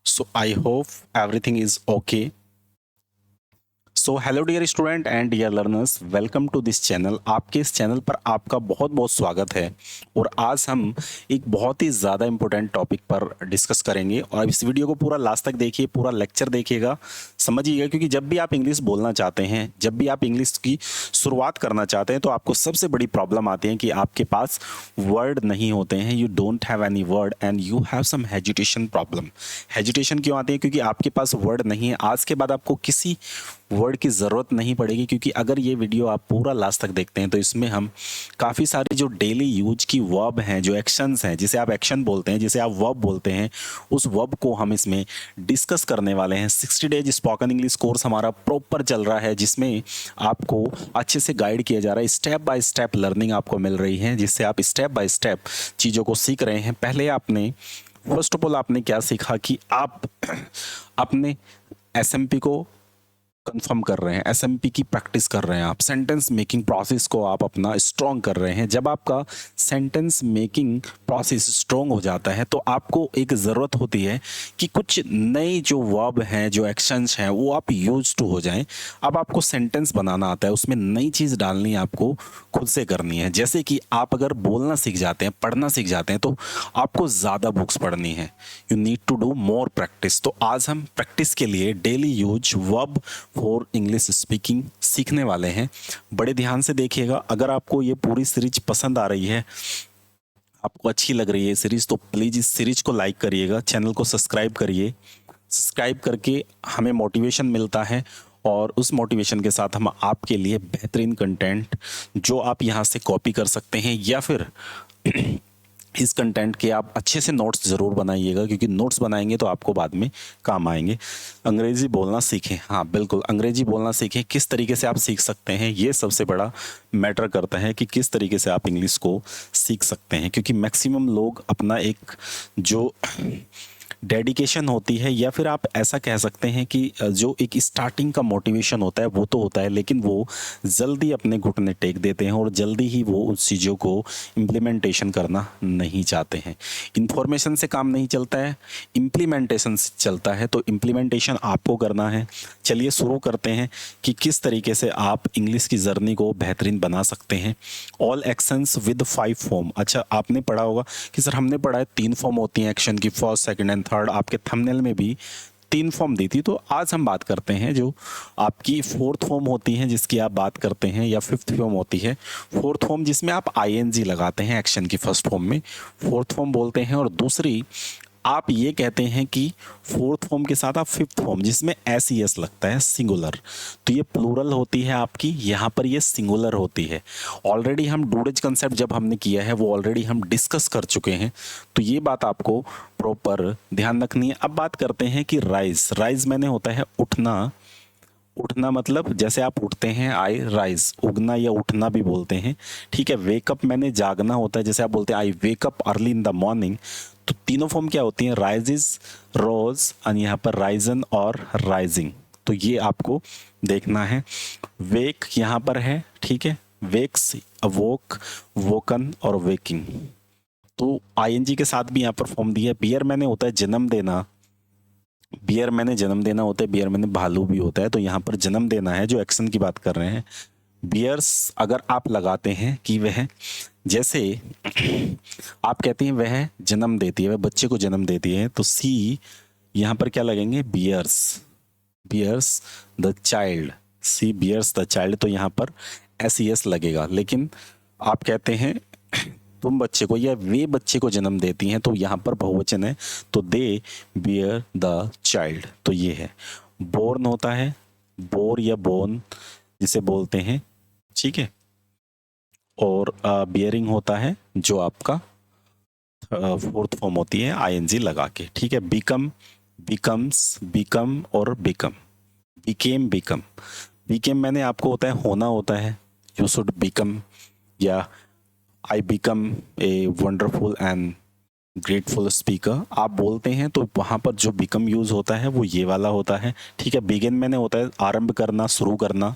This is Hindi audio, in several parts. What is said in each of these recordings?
So I hope everything is okay. So hello dear student and dear learners, welcome to this channel. आपके इस चैनल पर आपका बहुत बहुत स्वागत है। और आज हम एक बहुत ही ज़्यादा इम्पोर्टेंट टॉपिक पर डिस्कस करेंगे और इस वीडियो को पूरा लास्ट तक देखिए, पूरा लेक्चर देखिएगा, समझिएगा। क्योंकि जब भी आप इंग्लिश बोलना चाहते हैं, जब भी आप इंग्लिश की शुरुआत करना चाहते हैं, तो आपको सबसे बड़ी प्रॉब्लम आती है कि आपके पास वर्ड नहीं होते हैं। You don't have any word and you have some hesitation problem. Hesitation क्यों आती है? क्योंकि आपके पास वर्ड नहीं है। आज के बाद आपको किसी वर्ड की ज़रूरत नहीं पड़ेगी, क्योंकि अगर ये वीडियो आप पूरा लास्ट तक देखते हैं तो इसमें हम काफ़ी सारे जो डेली यूज की वर्ब हैं, जो एक्शंस हैं, जिसे आप एक्शन बोलते हैं, जिसे आप वर्ब बोलते हैं, उस वर्ब को हम इसमें डिस्कस करने वाले हैं। 60 डेज स्पोकन इंग्लिश कोर्स हमारा प्रॉपर चल रहा है, जिसमें आपको अच्छे से गाइड किया जा रहा है। स्टेप बाय स्टेप लर्निंग आपको मिल रही है, जिससे आप स्टेप बाय स्टेप चीज़ों को सीख रहे हैं। पहले आपने फर्स्ट ऑफ ऑल आपने क्या सीखा कि आप अपने एसएमपी को कंफर्म कर रहे हैं, एसएमपी की प्रैक्टिस कर रहे हैं, आप सेंटेंस मेकिंग प्रोसेस को आप अपना स्ट्रॉन्ग कर रहे हैं। जब आपका सेंटेंस मेकिंग प्रोसेस स्ट्रॉन्ग हो जाता है तो आपको एक ज़रूरत होती है कि कुछ नई जो वर्ब हैं, जो एक्शंस हैं, वो आप यूज टू हो जाएं। अब आपको सेंटेंस बनाना आता है, उसमें नई चीज़ डालनी आपको खुद से करनी है। जैसे कि आप अगर बोलना सीख जाते हैं, पढ़ना सीख जाते हैं, तो आपको ज़्यादा बुक्स पढ़नी है। You need to do more practice. तो आज हम प्रैक्टिस के लिए daily use verb for English speaking सीखने वाले हैं। बड़े ध्यान से देखिएगा। अगर आपको ये पूरी सीरीज पसंद आ रही है, आपको अच्छी लग रही है सीरीज, तो प्लीज़ इस सीरीज को लाइक करिएगा, चैनल को सब्सक्राइब करिए। सब्सक्राइब करके हमें मोटिवेशन मिलता है और उस मोटिवेशन के साथ हम आपके लिए बेहतरीन कंटेंट जो आप यहाँ से कॉपी कर सकते हैं, या फिर इस कंटेंट के आप अच्छे से नोट्स ज़रूर बनाइएगा, क्योंकि नोट्स बनाएंगे तो आपको बाद में काम आएंगे। अंग्रेज़ी बोलना सीखें। हाँ बिल्कुल, अंग्रेज़ी बोलना सीखें। किस तरीके से आप सीख सकते हैं, ये सबसे बड़ा मैटर करता है कि किस तरीके से आप इंग्लिश को सीख सकते हैं। क्योंकि मैक्सिमम लोग अपना एक जो डेडिकेशन होती है, या फिर आप ऐसा कह सकते हैं कि जो एक स्टार्टिंग का मोटिवेशन होता है वो तो होता है, लेकिन वो जल्दी अपने घुटने टेक देते हैं और जल्दी ही वो उस चीज़ों को इम्प्लीमेंटेशन करना नहीं चाहते हैं। इंफॉर्मेशन से काम नहीं चलता है, इम्प्लीमेंटेशन से चलता है। तो इम्प्लीमेंटेशन आपको करना है। चलिए शुरू करते हैं कि किस तरीके से आप इंग्लिश की जर्नी को बेहतरीन बना सकते हैं। All actions with 5 form. अच्छा, आपने पढ़ा होगा कि सर हमने पढ़ा है 3 फॉर्म होती हैं एक्शन की, फर्स्ट, सेकंड एंड थर्ड। आपके थंबनेल में भी 3 फॉर्म दी थी। तो आज हम बात करते हैं जो आपकी फोर्थ फॉर्म होती है, जिसकी आप बात करते हैं, या फिफ्थ फॉर्म होती है। फोर्थ फॉर्म जिसमें आप आईएनजी लगाते हैं एक्शन की फर्स्ट फॉर्म में, फोर्थ फॉर्म बोलते हैं। और दूसरी आप ये कहते हैं कि फोर्थ फॉर्म के साथ आप फिफ्थ फॉर्म, जिसमें एस ई एस लगता है, सिंगुलर। तो ये प्लूरल होती है आपकी, यहाँ पर ये सिंगुलर होती है। ऑलरेडी हम डूडेज कंसेप्ट जब हमने किया है वो ऑलरेडी हम डिस्कस कर चुके हैं, तो ये बात आपको प्रॉपर ध्यान रखनी है। अब बात करते हैं कि राइज। राइज मैंने होता है उठना। उठना मतलब जैसे आप उठते हैं, आई राइज, उगना या उठना भी बोलते हैं, ठीक है। वेकअप मैंने जागना होता है, जैसे आप बोलते हैं I wake up early in the morning. तो तीनों फॉर्म क्या होती हैं? राइजिज, रोज, और यहाँ पर राइजन और राइजिंग। तो ये आपको देखना है। वेक यहाँ पर है, ठीक है। वेक्स, अवोक, वोकन और वेकिंग। तो आईएनजी के साथ भी यहाँ पर फॉर्म दिया है। बियर मैंने होता है जन्म देना। बियर मैंने जन्म देना होता है, बियर मैंने भालू भी होता है। तो यहाँ पर जन्म देना है, जो एक्शन की बात कर रहे हैं। बियर्स अगर आप लगाते हैं कि वह, जैसे आप कहते हैं वह जन्म देती है, वह बच्चे को जन्म देती है, तो सी यहाँ पर क्या लगेंगे? Bears, bears the child. See bears the child, तो यहाँ पर एस ई एस लगेगा। लेकिन आप कहते हैं तुम बच्चे को या वे बच्चे को जन्म देती हैं, तो यहाँ पर बहुवचन है, तो दे बियर द चाइल्ड। तो ये है। बोर्न होता है, बोर या बोन जिसे बोलते हैं, ठीक है। और बियरिंग होता है जो आपका फोर्थ फॉर्म होती है आईएनजी लगा के, ठीक है। बिकम, बिकम्स, बिकम और बिकम, बिकेम, बिकम। बिकेम मैंने आपको होता है होना होता है, यू शुड बिकम, या I become a wonderful and grateful speaker आप बोलते हैं, तो वहाँ पर जो बिकम यूज होता है वो ये वाला होता है, ठीक है। बिगिन मैंने होता है आरंभ करना, शुरू करना।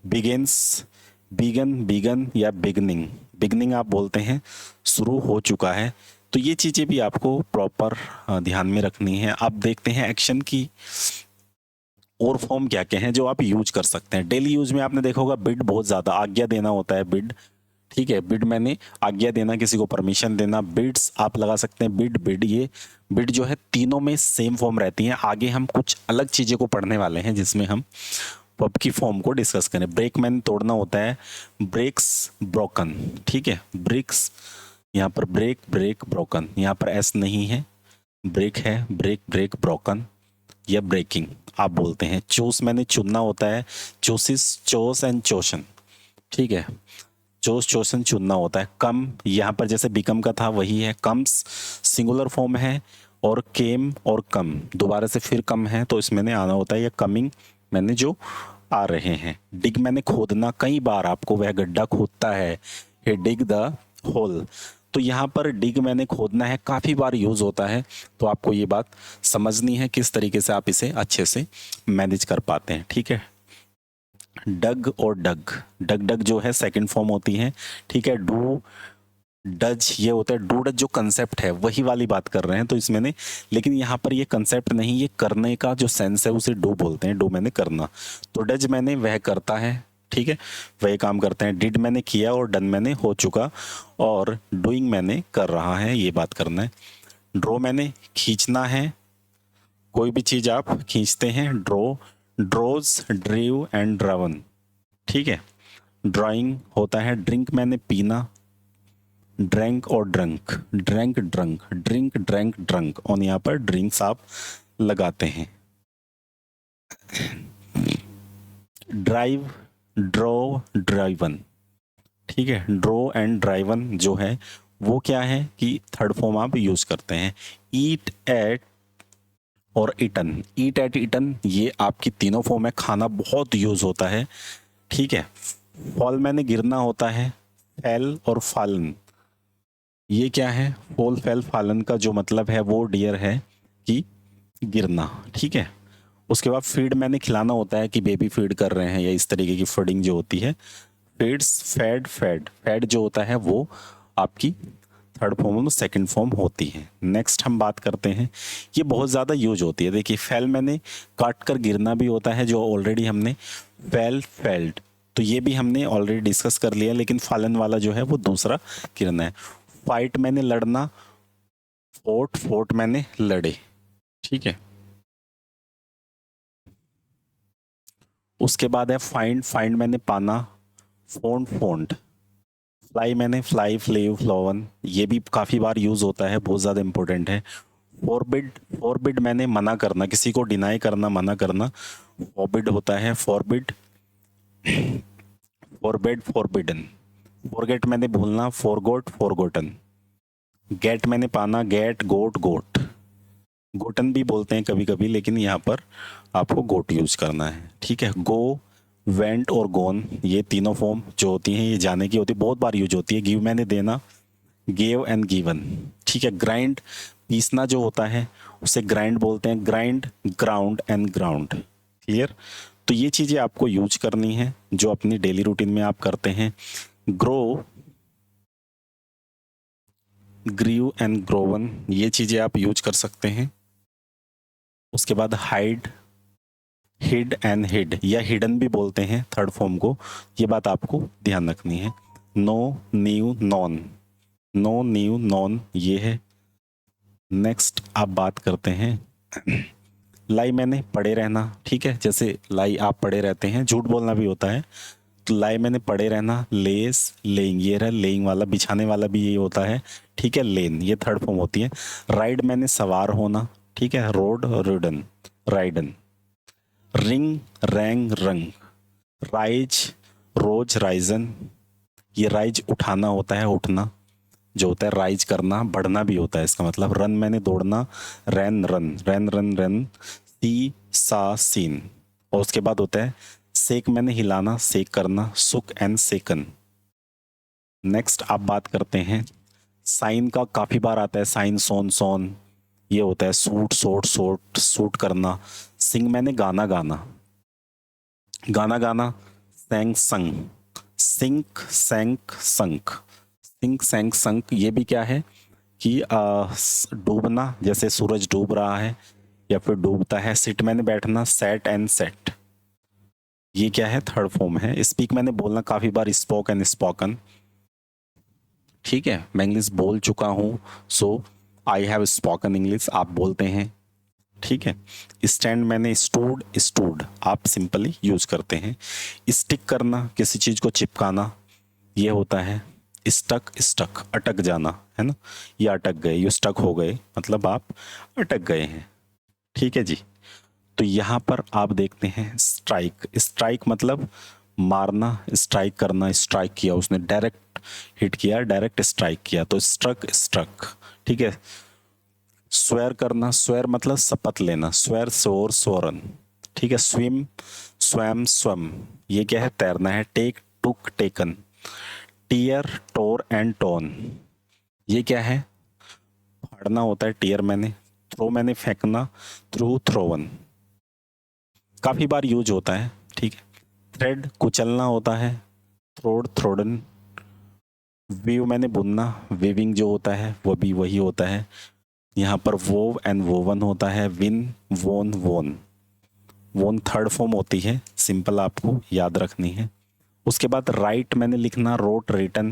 बिगिन्स, बिगन, बिगन या बिगनिंग। बिगनिंग आप बोलते हैं शुरू हो चुका है, तो ये चीज़ें भी आपको प्रॉपर ध्यान में रखनी है। आप देखते हैं एक्शन की और फॉर्म क्या क्या हैं जो आप यूज कर सकते हैं। डेली यूज में आपने देखा होगा बिड बहुत ज़्यादा आज्ञा देना होता है, बिड। ठीक है, बिड मैंने आज्ञा देना, किसी को परमिशन देना। बिड्स आप लगा सकते हैं, बिड बिड, ये बिड जो है तीनों में सेम फॉर्म रहती है। आगे हम कुछ अलग चीज़ों को पढ़ने वाले हैं जिसमें हम पब की फॉर्म को डिस्कस करें। ब्रेक मैंने तोड़ना होता है, ब्रेक्स ब्रोकन। ठीक है, ब्रेक्स, यहाँ पर ब्रेक ब्रेक ब्रोकन, यहाँ पर एस नहीं है, ब्रेक है, ब्रेक ब्रेक ब्रोकन या ब्रेकिंग आप बोलते हैं। चूस मैंने चुनना होता है, चूसिस चोस एंड चोशन। ठीक है, चोस चोसन चुनना होता है। कम यहाँ पर जैसे बिकम का था वही है, कम्स सिंगुलर फॉर्म है, और केम और कम दोबारा से फिर कम है तो इसमें आना होता है, या कमिंग मैंने जो आ रहे हैं। डिग मैंने खोदना, कई बार आपको वह गड्ढा खोदता है, हे डिग द होल। तो यहाँ पर डिग मैंने खोदना है काफ़ी बार यूज़ होता है, तो आपको ये बात समझनी है किस तरीके से आप इसे अच्छे से मैनेज कर पाते हैं। ठीक है, डग और डग, डग डग जो है सेकंड फॉर्म होती है। ठीक है, डू डज ये होता है, डू डज जो कंसेप्ट है वही वाली बात कर रहे हैं तो इसमें, लेकिन यहाँ पर ये कंसेप्ट नहीं, ये करने का जो सेंस है उसे डू बोलते हैं। डू मैंने करना, तो डज मैंने वह करता है। ठीक है, वही काम करते हैं। डिड मैंने किया और डन मैंने हो चुका, और डूइंग मैंने कर रहा है, ये बात करना है। ड्रॉ मैंने खींचना है, कोई भी चीज़ आप खींचते हैं। Draw, draws, drew and drawn. ठीक है, ड्राइंग होता है। ड्रिंक मैंने पीना, ड्रैंक और drunk, drank drunk, drink drank drunk, और यहाँ पर ड्रिंक्स आप लगाते हैं। Drive, draw, driven. ठीक है, ड्रॉ एंड ड्राइवन जो है वो क्या है कि थर्ड फॉर्म आप यूज करते हैं। ईट एट और इटन, ईट एट इटन ये आपकी तीनों फॉर्म है, खाना बहुत यूज होता है। ठीक है, फॉल मैंने गिरना होता है, फैल और फालन, ये क्या है, फॉल फैल फालन का जो मतलब है वो डियर है कि गिरना। ठीक है, उसके बाद फीड मैंने खिलाना होता है कि बेबी फीड कर रहे हैं, या इस तरीके की फीडिंग जो होती है। फीड्स, फैड, फैड, फैड जो होता है वो आपकी थर्ड फॉर्म में सेकंड फॉर्म होती है। नेक्स्ट हम बात करते हैं, ये बहुत ज़्यादा यूज होती है। देखिए, फैल मैंने काट कर गिरना भी होता है, जो ऑलरेडी हमने फैल फेल्ड, तो ये भी हमने ऑलरेडी डिस्कस कर लिया, लेकिन फालन वाला जो है वो दूसरा गिरना है। फाइट मैंने लड़ना, फोर्ट, फोर्ट मैंने लड़े। ठीक है, उसके बाद है फाइंड, फाइंड मैंने पाना, फोन फोन्ड। फ्लाई मैंने फ्लाई, फ्लेव, फ्लोवन, ये भी काफ़ी बार यूज़ होता है, बहुत ज़्यादा इंपॉर्टेंट है। फॉरबिड, फॉरबिड मैंने मना करना, किसी को डिनाई करना, मना करना, फॉरबिड होता है। Forbid, forbid, forbidden. फॉरगेट मैंने भूलना, फॉरगोट, फॉरगोटन। गेट मैंने पाना, गेट, गोट, गोट। गोटन भी बोलते हैं कभी कभी, लेकिन यहाँ पर आपको गोट यूज करना है। ठीक है, गो, वेंट और गोन, ये तीनों फॉर्म जो होती हैं ये जाने की होती है, बहुत बार यूज होती है। गिव मैंने देना, गेव एंड गिवन। ठीक है, ग्राइंड पीसना जो होता है उसे ग्राइंड बोलते हैं, grind, ground and ground. Clear, तो ये चीज़ें आपको यूज करनी है जो अपनी डेली रूटीन में आप करते हैं। ग्रो, ग्रीव एंड ग्रोवन, ये चीज़ें आप यूज कर सकते हैं। उसके बाद हाइड, हिड एंड हिड, या हिडन भी बोलते हैं थर्ड फॉर्म को, ये बात आपको ध्यान रखनी है। Know, knew, known, know, knew, known, ये है। नेक्स्ट आप बात करते हैं लाई मैंने पड़े रहना। ठीक है, जैसे लाई आप पड़े रहते हैं, झूठ बोलना भी होता है, तो लाई मैंने पड़े रहना। लेस, लेइंग, ये रहा लेइंग वाला, बिछाने वाला भी ये होता है। ठीक है, लेन ये थर्ड फॉर्म होती है। राइड मैंने सवार होना। ठीक है, road, ridden, ridden. Ring, wrong, रंग। राइज, रोज, राइजन, ये राइज उठाना होता है, उठना जो होता है। राइज करना, बढ़ना भी होता है इसका मतलब। रन मैंने दौड़ना, रैन, रन, रैन, रन, रन। सी, सा, सीन, और उसके बाद होता है सेक मैंने हिलाना, सेक करना, सुक एंड सेकन। नेक्स्ट आप बात करते हैं साइन का, काफी बार आता है साइन, सोन, सोन, ये होता है सूट, सोट, सोट, सूट करना। सिंग मैंने गाना गाना, गाना गाना, सैंग, संग, सिंक, सैंक, संक, सिंक, सैंक, संक, ये भी क्या है कि डूबना, जैसे सूरज डूब रहा है या फिर डूबता है। सिट मैंने बैठना, सेट एंड सेट, ये क्या है, थर्ड फॉर्म है। स्पीक मैंने बोलना, काफी बार स्पोक एंड स्पोकन, ठीक है, मैं इंग्लिश बोल चुका हूँ, सो आई हैव स्पोकन इंग्लिश, आप बोलते हैं, ठीक है। स्टैंड मैंने स्टूड, स्टूड आप सिंपली यूज करते हैं। स्टिक करना, किसी चीज को चिपकाना, ये होता है। स्टक, स्टक अटक जाना, है ना, ये अटक गए, यू स्टक हो गए, मतलब आप अटक गए हैं, ठीक है जी। तो यहाँ पर आप देखते हैं स्ट्राइक, स्ट्राइक मतलब मारना, स्ट्राइक करना, स्ट्राइक किया उसने, डायरेक्ट हिट किया, डायरेक्ट स्ट्राइक किया, तो स्ट्रक, स्ट्रक, ठीक है। स्वेर करना, स्वेर मतलब शपथ लेना, स्वेर सोर सोरन, ठीक है। स्विम, स्वयं स्वम, ये क्या है, तैरना है। Take, took, taken. Tear, tore and torn, ये क्या है, फाड़ना होता है, टीयर मैंने। थ्रो मैंने फेंकना, थ्रू, थ्रोवन, काफी बार यूज होता है, ठीक है। थ्रेड कुचलना होता है, थ्रोड, थ्रोडन। वीव मैंने बुनना, वीविंग जो होता है वो भी वही होता है। यहाँ पर वोव एंड वोवन होता है, विन, वोन, वोन। वोन थर्ड फॉर्म होती है, सिंपल आपको याद रखनी है। उसके बाद राइट मैंने लिखना, रोट, रिटन,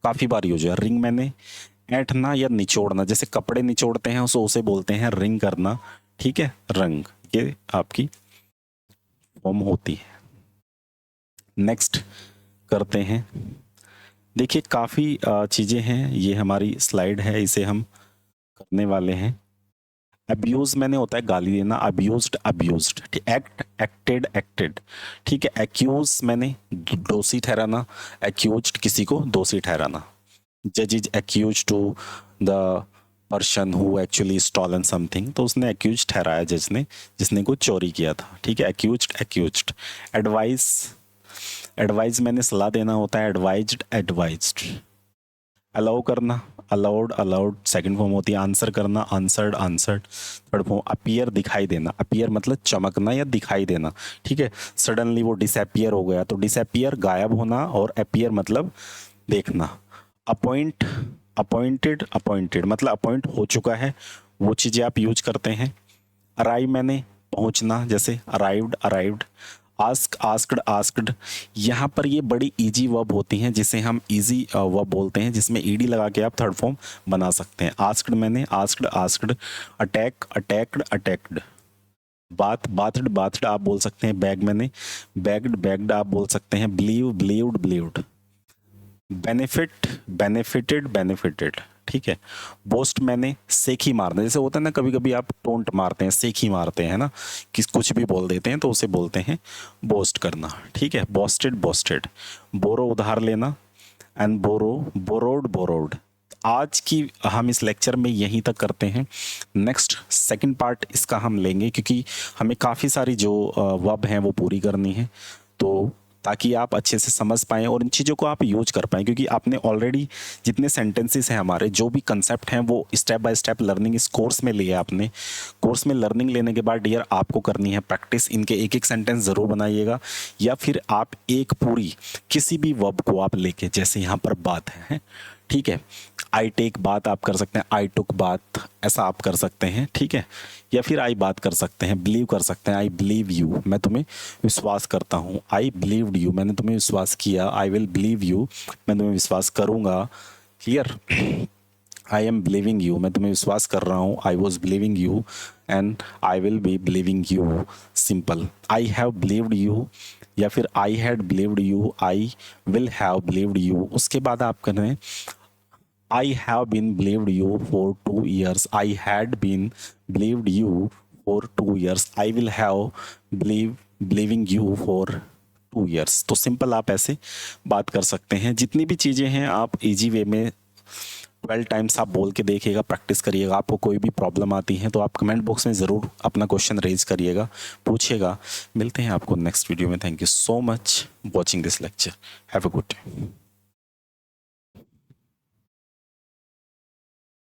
काफी बार यूज है। रिंग मैंने ऐंठना या निचोड़ना, जैसे कपड़े निचोड़ते हैं उसे बोलते हैं रिंग करना, ठीक है, रंग, ये आपकी फॉर्म होती है। नेक्स्ट करते हैं, देखिए काफी चीजें हैं, ये हमारी स्लाइड है, इसे हम करने वाले हैं। अब्यूज मैंने होता है गाली देना, abused, abused, act, acted, acted, ठीक है। एक्यूज मैंने दोषी ठहराना, एक्यूज्ड किसी को दोषी ठहराना। जज is accuse to the person who actually stolen something, तो उसने एक्यूज ठहराया जज ने, जिसने कुछ चोरी किया था, ठीक है, एक्यूज्ड, एक्यूज्ड। एडवाइस, एडवाइस मैंने सलाह देना होता है, एडवाइज्ड, एडवाइज्ड। अलाउ करना, अलाउड, अलाउड सेकंड फॉर्म होती है। आंसर करना, answered, answered third form. Appear appear दिखाई देना, अपीयर मतलब चमकना या दिखाई देना, ठीक है। सडनली वो डिसअपियर हो गया, तो डिसअपियर गायब होना, और अपीयर मतलब देखना। अपॉइंट, अपॉइंटेड, अपॉइंटेड मतलब अपॉइंट हो चुका है, वो चीज़ें आप यूज करते हैं। अराइव मैंने पहुंचना, जैसे arrived, arrived. Ask, asked, asked, यहाँ पर ये बड़ी इजी वर्ब होती हैं, जिसे हम इजी वर्ब बोलते हैं, जिसमें ईडी लगा के आप थर्ड फॉर्म बना सकते हैं। आस्क्ड मैंने, asked, asked. Attack, attacked, attacked. बात, बाथड, बाथड आप बोल सकते हैं। बैग मैंने, बैग्ड, बैग्ड आप बोल सकते हैं। Believe, believed, believed. Benefit, benefited, benefited, ठीक है। बोस्ट मैंने सेखी मारना, जैसे होता है ना कभी कभी आप टोंट मारते हैं, सेखी मारते हैं ना, किस कुछ भी बोल देते हैं, तो उसे बोलते हैं बोस्ट करना, ठीक है। Boasted, boasted. बोरो उधार लेना, एंड बोरो, बोरोड, बोरोड। आज की हम इस लेक्चर में यहीं तक करते हैं। नेक्स्ट सेकंड पार्ट इसका हम लेंगे, क्योंकि हमें काफ़ी सारी जो वर्ब हैं वो पूरी करनी है, तो ताकि आप अच्छे से समझ पाएँ और इन चीज़ों को आप यूज कर पाएँ, क्योंकि आपने ऑलरेडी जितने सेंटेंसेस हैं हमारे, जो भी कंसेप्ट हैं, वो स्टेप बाय स्टेप लर्निंग इस कोर्स में लिया आपने। कोर्स में लर्निंग लेने के बाद डियर आपको करनी है प्रैक्टिस, इनके एक एक सेंटेंस ज़रूर बनाइएगा, या फिर आप एक पूरी किसी भी वर्ब को आप लेके, जैसे यहाँ पर बात है, ठीक है, आई टेक बात आप कर सकते हैं, आई टुक बात, ऐसा आप कर सकते हैं, ठीक है। या फिर आई बात कर सकते हैं, बिलीव कर सकते हैं, आई बिलीव यू, मैं तुम्हें विश्वास करता हूँ। आई बिलीव्ड यू, मैंने तुम्हें विश्वास किया। आई विल बिलीव यू, मैं तुम्हें विश्वास करूँगा। Clear. I am believing you, मैं तुम्हें विश्वास कर रहा हूँ। I was believing you and I will be believing you. Simple. I have believed you, या फिर I had believed you, I will have believed you. उसके बाद आप करें I have been believed you for 2 years. I had been believed you for 2 years. I will have believing you for 2 years. तो सिंपल आप ऐसे बात कर सकते हैं। जितनी भी चीज़ें हैं आप इजी वे में 12 टाइम्स आप बोल के देखिएगा, प्रैक्टिस करिएगा। आपको कोई भी प्रॉब्लम आती है तो आप कमेंट बॉक्स में ज़रूर अपना क्वेश्चन रेज करिएगा, पूछिएगा। मिलते हैं आपको नेक्स्ट वीडियो में। Thank you so much watching this lecture. Have a good day.